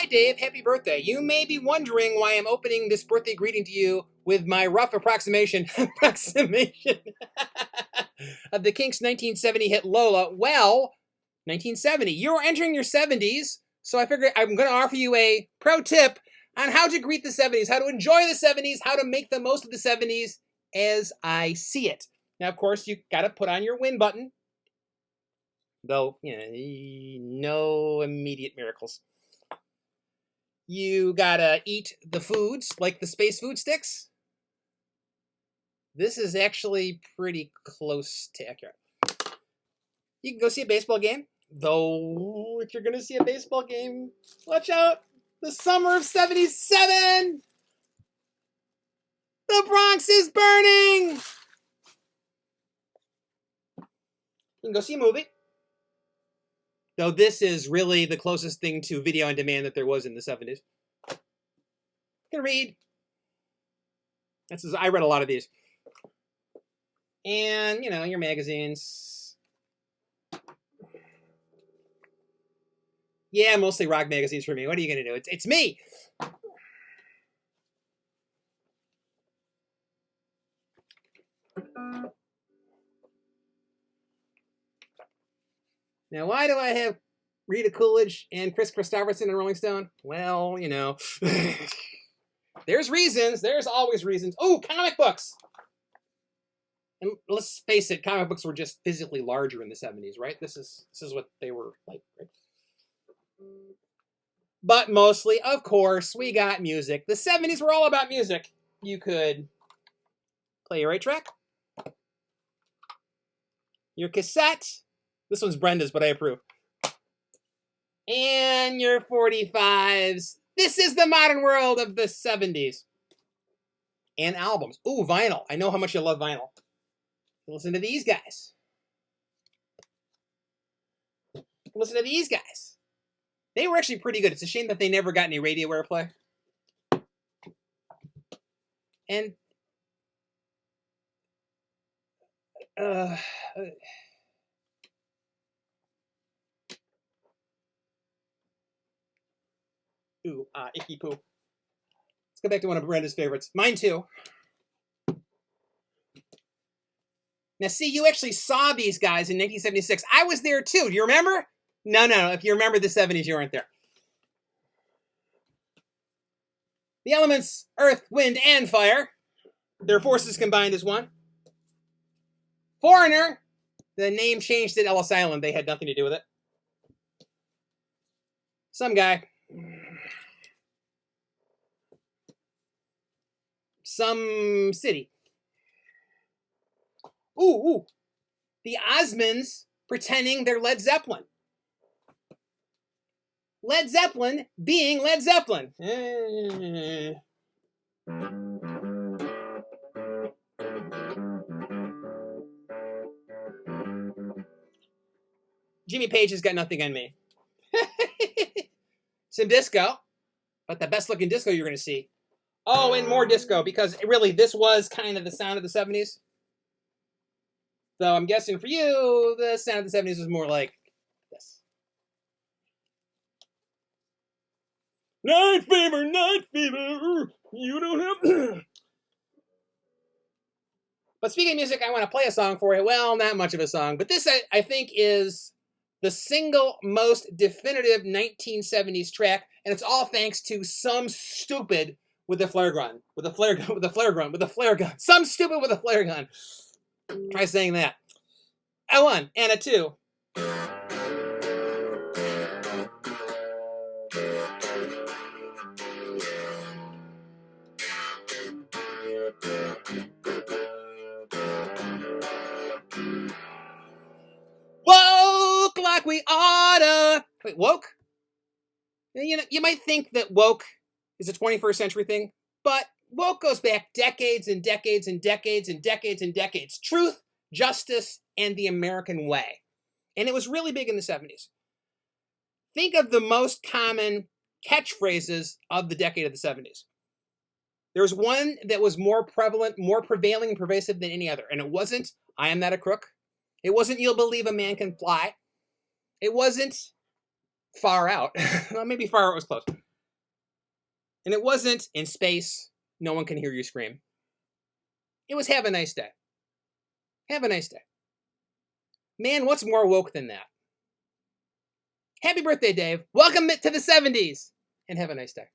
Hi, Dave. Happy birthday. You may be wondering why I'm opening this birthday greeting to you with my rough approximation of the Kinks' 1970 hit Lola. Well, 1970. You're entering your 70s, so I figured I'm going to offer you a pro tip on how to greet the 70s, how to enjoy the 70s, how to make the most of the 70s as I see it. Now, of course, you got to put on your win button, though, no immediate miracles. You gotta eat the foods, like the space food sticks. This is actually pretty close to accurate. You can go see a baseball game, though if you're gonna see a baseball game, watch out! The summer of '77! The Bronx is burning! You can go see a movie. Though this is really the closest thing to video on demand that there was in the 70s. You can read. I read a lot of these. And, your magazines. Yeah, mostly rock magazines for me. What are you going to do? It's me! Now, why do I have Rita Coolidge and Chris Christopherson and Rolling Stone? Well, there's reasons. There's always reasons. Oh, comic books! And let's face it, comic books were just physically larger in the 70s, right? This is what they were like, right? But mostly, of course, we got music. The 70s were all about music. You could play your 8-track, your cassette. This one's Brenda's, but I approve. And your 45s. This is the modern world of the 70s. And albums. Ooh, vinyl. I know how much you love vinyl. Listen to these guys. Listen to these guys. They were actually pretty good. It's a shame that they never got any radio airplay. And icky poo. Let's go back to one of Brenda's favorites. Mine too. Now, see, you actually saw these guys in 1976. I was there too. Do you remember? No. If you remember the 70s, you weren't there. The elements, earth, wind, and fire. Their forces combined as one. Foreigner. The name changed at Ellis Island. They had nothing to do with it. Some guy. Some city. Ooh. The Osmonds pretending they're Led Zeppelin. Led Zeppelin being Led Zeppelin. Jimmy Page has got nothing on me. Some disco, but the best looking disco you're going to see. Oh, and more disco, because really this was kind of the sound of the 70s. So I'm guessing for you, the sound of the 70s was more like this. Night fever, you don't have... But speaking of music, I want to play a song for you. Well, not much of a song, but this I think is the single most definitive 1970s track, and it's all thanks to some stupid with a flare gun. Some stupid with a flare gun. Try saying that. A 1 and a 2. Woke like we oughta. Wait, woke? You might think that woke is a 21st century thing, but woke goes back decades and decades and decades and decades and decades. Truth, justice, and the American way. And it was really big in the 70s. Think of the most common catchphrases of the decade of the 70s. There's one that was more prevalent, more prevailing and pervasive than any other. And it wasn't, I am not a crook. It wasn't, you'll believe a man can fly. It wasn't far out. Well, maybe far out was close. And it wasn't in space, no one can hear you scream. It was have a nice day. Have a nice day. Man, what's more woke than that? Happy birthday, Dave. Welcome to the 70s. And have a nice day.